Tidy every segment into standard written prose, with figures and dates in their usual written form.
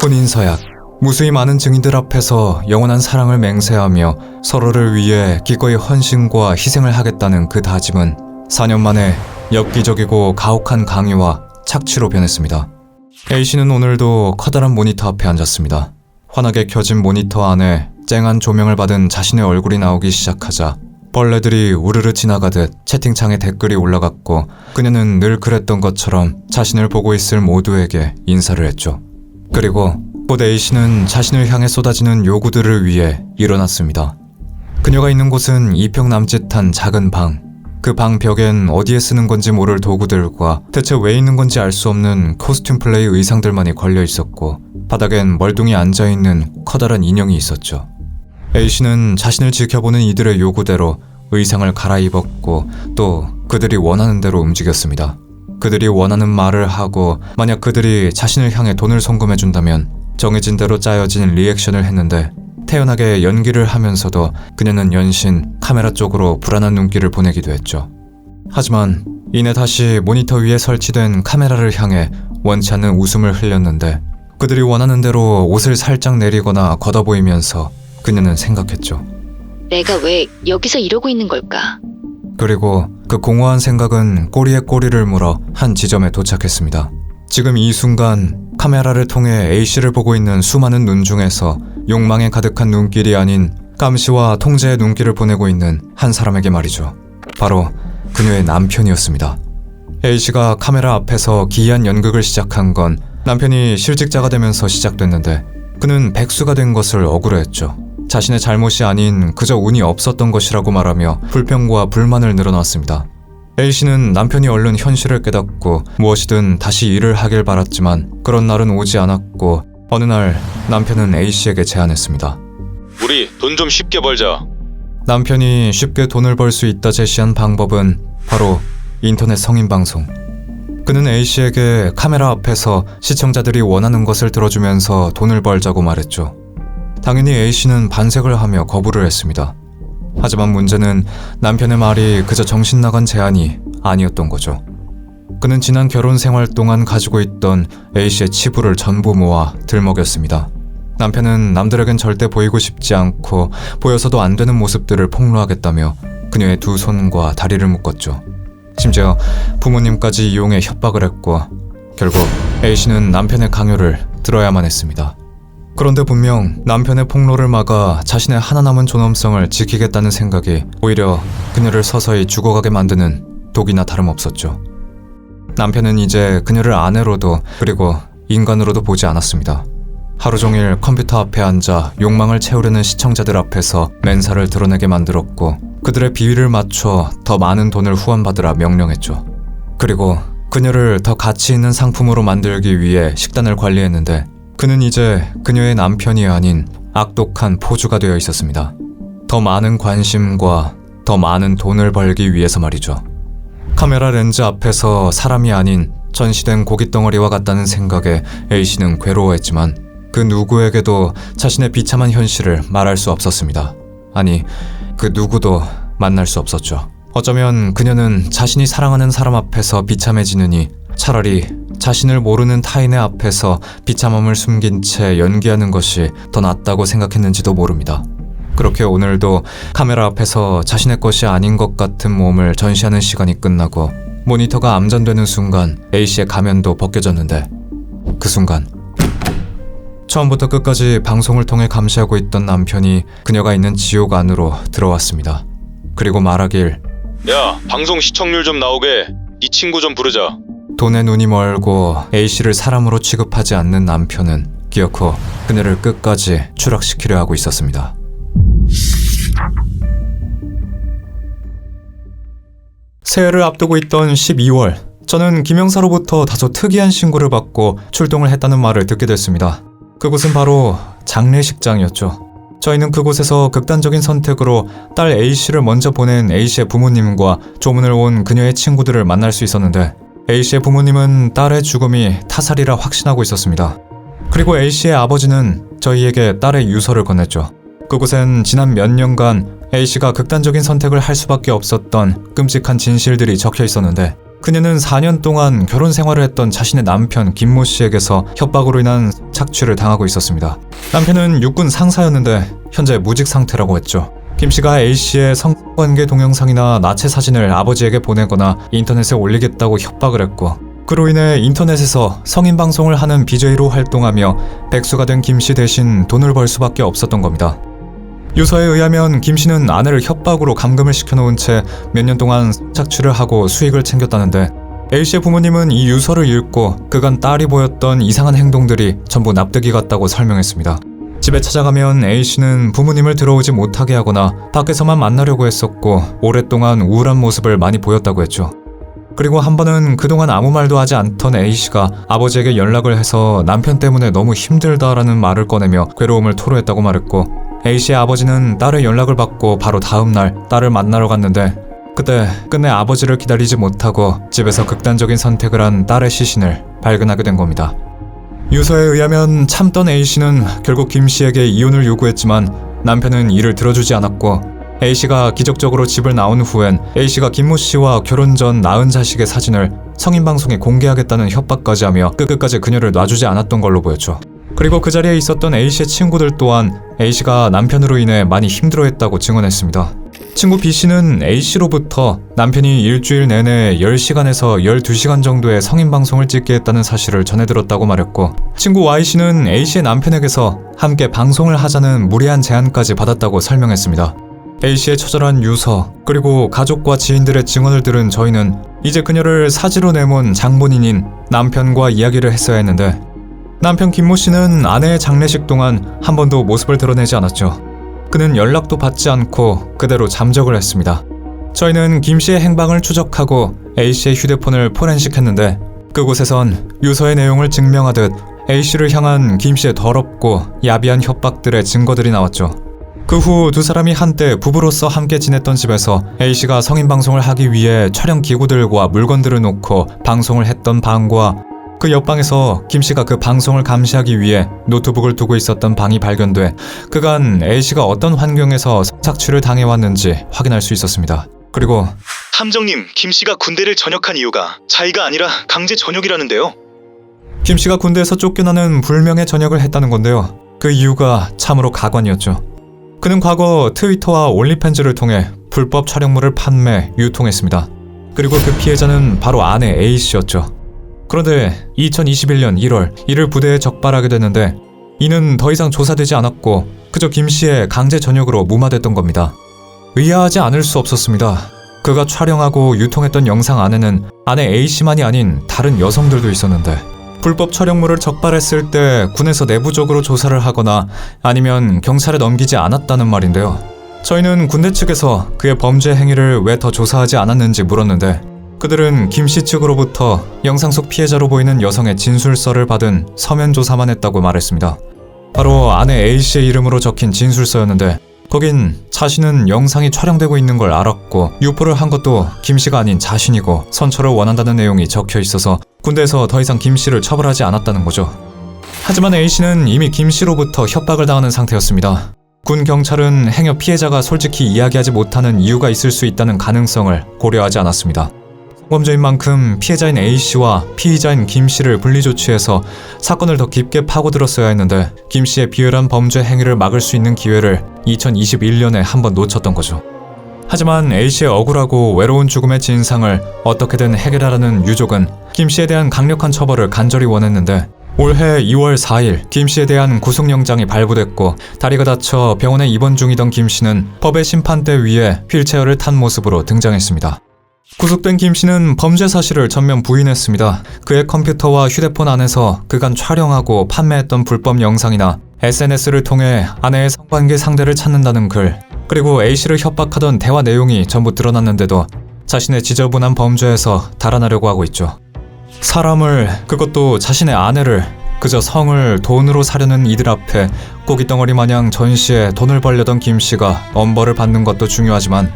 혼인서약. 무수히 많은 증인들 앞에서 영원한 사랑을 맹세하며 서로를 위해 기꺼이 헌신과 희생을 하겠다는 그 다짐은 4년 만에 엽기적이고 가혹한 강요와 착취로 변했습니다. A씨는 오늘도 커다란 모니터 앞에 앉았습니다. 환하게 켜진 모니터 안에 쨍한 조명을 받은 자신의 얼굴이 나오기 시작하자 벌레들이 우르르 지나가듯 채팅창에 댓글이 올라갔고 그녀는 늘 그랬던 것처럼 자신을 보고 있을 모두에게 인사를 했죠. 그리고 곧 A씨는 자신을 향해 쏟아지는 요구들을 위해 일어났습니다. 그녀가 있는 곳은 2평 남짓한 작은 방. 그 방 벽엔 어디에 쓰는 건지 모를 도구들과 대체 왜 있는 건지 알 수 없는 코스튬 플레이 의상들만이 걸려 있었고 바닥엔 멀뚱히 앉아있는 커다란 인형이 있었죠. A씨는 자신을 지켜보는 이들의 요구대로 의상을 갈아입었고 또 그들이 원하는 대로 움직였습니다. 그들이 원하는 말을 하고 만약 그들이 자신을 향해 돈을 송금해준다면 정해진 대로 짜여진 리액션을 했는데 태연하게 연기를 하면서도 그녀는 연신 카메라 쪽으로 불안한 눈길을 보내기도 했죠. 하지만 이내 다시 모니터 위에 설치된 카메라를 향해 원치 않는 웃음을 흘렸는데 그들이 원하는 대로 옷을 살짝 내리거나 걷어 보이면서 그녀는 생각했죠. 내가 왜 여기서 이러고 있는 걸까? 그리고 그 공허한 생각은 꼬리에 꼬리를 물어 한 지점에 도착했습니다. 지금 이 순간 카메라를 통해 A씨를 보고 있는 수많은 눈 중에서 욕망에 가득한 눈길이 아닌 감시와 통제의 눈길을 보내고 있는 한 사람에게 말이죠. 바로 그녀의 남편이었습니다. A씨가 카메라 앞에서 기이한 연극을 시작한 건 남편이 실직자가 되면서 시작됐는데 그는 백수가 된 것을 억울해했죠. 자신의 잘못이 아닌 그저 운이 없었던 것이라고 말하며 불평과 불만을 늘어놨습니다. A씨는 남편이 얼른 현실을 깨닫고 무엇이든 다시 일을 하길 바랐지만 그런 날은 오지 않았고 어느 날 남편은 A씨에게 제안했습니다. 우리 돈 좀 쉽게 벌자. 남편이 쉽게 돈을 벌 수 있다 제시한 방법은 바로 인터넷 성인방송. 그는 A씨에게 카메라 앞에서 시청자들이 원하는 것을 들어주면서 돈을 벌자고 말했죠. 당연히 A씨는 반색을 하며 거부를 했습니다. 하지만 문제는 남편의 말이 그저 정신나간 제안이 아니었던 거죠. 그는 지난 결혼 생활 동안 가지고 있던 A씨의 치부를 전부 모아 들먹였습니다. 남편은 남들에겐 절대 보이고 싶지 않고 보여서도 안 되는 모습들을 폭로하겠다며 그녀의 두 손과 다리를 묶었죠. 심지어 부모님까지 이용해 협박을 했고 결국 A씨는 남편의 강요를 들어야만 했습니다. 그런데 분명 남편의 폭로를 막아 자신의 하나 남은 존엄성을 지키겠다는 생각이 오히려 그녀를 서서히 죽어가게 만드는 독이나 다름없었죠. 남편은 이제 그녀를 아내로도 그리고 인간으로도 보지 않았습니다. 하루 종일 컴퓨터 앞에 앉아 욕망을 채우려는 시청자들 앞에서 맨살을 드러내게 만들었고 그들의 비위를 맞춰 더 많은 돈을 후원받으라 명령했죠. 그리고 그녀를 더 가치 있는 상품으로 만들기 위해 식단을 관리했는데 그는 이제 그녀의 남편이 아닌 악독한 포주가 되어 있었습니다. 더 많은 관심과 더 많은 돈을 벌기 위해서 말이죠. 카메라 렌즈 앞에서 사람이 아닌 전시된 고깃덩어리와 같다는 생각에 A씨는 괴로워했지만 그 누구에게도 자신의 비참한 현실을 말할 수 없었습니다. 아니, 그 누구도 만날 수 없었죠. 어쩌면 그녀는 자신이 사랑하는 사람 앞에서 비참해지느니 차라리 자신을 모르는 타인의 앞에서 비참함을 숨긴 채 연기하는 것이 더 낫다고 생각했는지도 모릅니다. 그렇게 오늘도 카메라 앞에서 자신의 것이 아닌 것 같은 몸을 전시하는 시간이 끝나고 모니터가 암전되는 순간 A씨의 가면도 벗겨졌는데 그 순간 처음부터 끝까지 방송을 통해 감시하고 있던 남편이 그녀가 있는 지옥 안으로 들어왔습니다. 그리고 말하길, 야, 방송 시청률 좀 나오게 네 친구 좀 부르자. 돈에 눈이 멀고 A씨를 사람으로 취급하지 않는 남편은 기어코 그녀를 끝까지 추락시키려 하고 있었습니다. 새해를 앞두고 있던 12월, 저는 김영사로부터 다소 특이한 신고를 받고 출동을 했다는 말을 듣게 됐습니다. 그곳은 바로 장례식장이었죠. 저희는 그곳에서 극단적인 선택으로 딸 A씨를 먼저 보낸 A씨의 부모님과 조문을 온 그녀의 친구들을 만날 수 있었는데 A씨의 부모님은 딸의 죽음이 타살이라 확신하고 있었습니다. 그리고 A씨의 아버지는 저희에게 딸의 유서를 건넸죠. 그곳엔 지난 몇 년간 A씨가 극단적인 선택을 할 수밖에 없었던 끔찍한 진실들이 적혀 있었는데 그녀는 4년 동안 결혼 생활을 했던 자신의 남편 김모 씨에게서 협박으로 인한 착취를 당하고 있었습니다. 남편은 육군 상사였는데 현재 무직 상태라고 했죠. 김 씨가 A 씨의 성관계 동영상이나 나체 사진을 아버지에게 보내거나 인터넷에 올리겠다고 협박을 했고, 그로 인해 인터넷에서 성인 방송을 하는 BJ로 활동하며 백수가 된 김 씨 대신 돈을 벌 수밖에 없었던 겁니다. 유서에 의하면 김 씨는 아내를 협박으로 감금을 시켜놓은 채 몇 년 동안 착취를 하고 수익을 챙겼다는데, A 씨의 부모님은 이 유서를 읽고 그간 딸이 보였던 이상한 행동들이 전부 납득이 갔다고 설명했습니다. 집에 찾아가면 A 씨는 부모님을 들어오지 못하게 하거나 밖에서만 만나려고 했었고, 오랫동안 우울한 모습을 많이 보였다고 했죠. 그리고 한 번은 그동안 아무 말도 하지 않던 A 씨가 아버지에게 연락을 해서 남편 때문에 너무 힘들다라는 말을 꺼내며 괴로움을 토로했다고 말했고, A 씨의 아버지는 딸의 연락을 받고 바로 다음 날 딸을 만나러 갔는데, 그때 끝내 아버지를 기다리지 못하고 집에서 극단적인 선택을 한 딸의 시신을 발견하게 된 겁니다. 유서에 의하면 참던 A 씨는 결국 김 씨에게 이혼을 요구했지만 남편은 이를 들어주지 않았고, A 씨가 기적적으로 집을 나온 후엔 A 씨가 김모 씨와 결혼 전 낳은 자식의 사진을 성인 방송에 공개하겠다는 협박까지 하며 끝까지 그녀를 놔주지 않았던 걸로 보였죠. 그리고 그 자리에 있었던 A 씨의 친구들 또한 A 씨가 남편으로 인해 많이 힘들어했다고 증언했습니다. 친구 B 씨는 A 씨로부터 남편이 일주일 내내 10시간에서 12시간 정도의 성인 방송을 찍게 했다는 사실을 전해 들었다고 말했고, 친구 Y 씨는 A 씨의 남편에게서 함께 방송을 하자는 무리한 제안까지 받았다고 설명했습니다. A 씨의 처절한 유서, 그리고 가족과 지인들의 증언을 들은 저희는 이제 그녀를 사지로 내몬 장본인인 남편과 이야기를 했어야 했는데, 남편 김모 씨는 아내의 장례식 동안 한 번도 모습을 드러내지 않았죠. 그는 연락도 받지 않고 그대로 잠적을 했습니다. 저희는 김 씨의 행방을 추적하고 A 씨의 휴대폰을 포렌식했는데, 그곳에선 유서의 내용을 증명하듯 A 씨를 향한 김 씨의 더럽고 야비한 협박들의 증거들이 나왔죠. 그 후 두 사람이 한때 부부로서 함께 지냈던 집에서 A 씨가 성인 방송을 하기 위해 촬영 기구들과 물건들을 놓고 방송을 했던 방과 그 옆방에서 김 씨가 그 방송을 감시하기 위해 노트북을 두고 있었던 방이 발견돼 그간 A 씨가 어떤 환경에서 성착취를 당해왔는지 확인할 수 있었습니다. 그리고 함정님, 김 씨가 군대를 전역한 이유가 자의가 아니라 강제 전역이라는데요. 김 씨가 군대에서 쫓겨나는 불명예 전역을 했다는 건데요. 그 이유가 참으로 가관이었죠. 그는 과거 트위터와 올리팬즈를 통해 불법 촬영물을 판매, 유통했습니다. 그리고 그 피해자는 바로 아내 A 씨였죠. 그런데 2021년 1월 이를 부대에 적발하게 됐는데, 이는 더 이상 조사되지 않았고 그저 김 씨의 강제 전역으로 무마됐던 겁니다. 의아하지 않을 수 없었습니다. 그가 촬영하고 유통했던 영상 안에는 아내 A 씨만이 아닌 다른 여성들도 있었는데, 불법 촬영물을 적발했을 때 군에서 내부적으로 조사를 하거나 아니면 경찰에 넘기지 않았다는 말인데요. 저희는 군대 측에서 그의 범죄 행위를 왜 더 조사하지 않았는지 물었는데, 그들은 김 씨 측으로부터 영상 속 피해자로 보이는 여성의 진술서를 받은 서면 조사만 했다고 말했습니다. 바로 아내 A 씨의 이름으로 적힌 진술서였는데, 거긴 자신은 영상이 촬영되고 있는 걸 알았고 유포를 한 것도 김 씨가 아닌 자신이고 선처를 원한다는 내용이 적혀 있어서 군대에서 더 이상 김 씨를 처벌하지 않았다는 거죠. 하지만 A 씨는 이미 김 씨로부터 협박을 당하는 상태였습니다. 군 경찰은 행여 피해자가 솔직히 이야기하지 못하는 이유가 있을 수 있다는 가능성을 고려하지 않았습니다. 성범죄인 만큼 피해자인 A 씨와 피의자인 김 씨를 분리 조치해서 사건을 더 깊게 파고들었어야 했는데, 김 씨의 비열한 범죄 행위를 막을 수 있는 기회를 2021년에 한번 놓쳤던 거죠. 하지만 A 씨의 억울하고 외로운 죽음의 진상을 어떻게든 해결하라는 유족은 김 씨에 대한 강력한 처벌을 간절히 원했는데, 올해 2월 4일 김 씨에 대한 구속영장이 발부됐고 다리가 다쳐 병원에 입원 중이던 김 씨는 법의 심판대 위에 휠체어를 탄 모습으로 등장했습니다. 구속된 김 씨는 범죄 사실을 전면 부인했습니다. 그의 컴퓨터와 휴대폰 안에서 그간 촬영하고 판매했던 불법 영상이나 SNS를 통해 아내의 성관계 상대를 찾는다는 글, 그리고 A씨를 협박하던 대화 내용이 전부 드러났는데도 자신의 지저분한 범죄에서 달아나려고 하고 있죠. 사람을, 그것도 자신의 아내를 그저 성을 돈으로 사려는 이들 앞에 고깃덩어리 마냥 전시해 돈을 벌려던 김 씨가 엄벌을 받는 것도 중요하지만,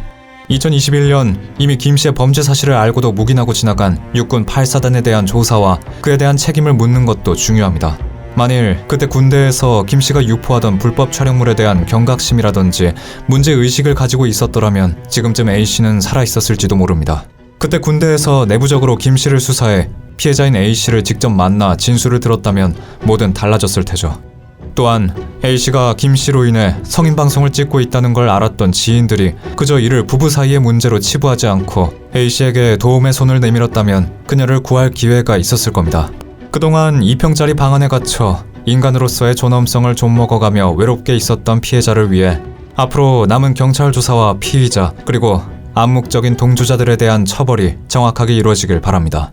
2021년 이미 김 씨의 범죄 사실을 알고도 묵인하고 지나간 육군 8사단에 대한 조사와 그에 대한 책임을 묻는 것도 중요합니다. 만일 그때 군대에서 김 씨가 유포하던 불법 촬영물에 대한 경각심이라든지 문제의식을 가지고 있었더라면 지금쯤 A 씨는 살아있었을지도 모릅니다. 그때 군대에서 내부적으로 김 씨를 수사해 피해자인 A 씨를 직접 만나 진술을 들었다면 뭐든 달라졌을 테죠. 또한 A 씨가 김 씨로 인해 성인 방송을 찍고 있다는 걸 알았던 지인들이 그저 이를 부부 사이의 문제로 치부하지 않고 A 씨에게 도움의 손을 내밀었다면 그녀를 구할 기회가 있었을 겁니다. 그동안 2평짜리 방 안에 갇혀 인간으로서의 존엄성을 좀먹어가며 외롭게 있었던 피해자를 위해 앞으로 남은 경찰 조사와 피의자 그리고 암묵적인 동조자들에 대한 처벌이 정확하게 이루어지길 바랍니다.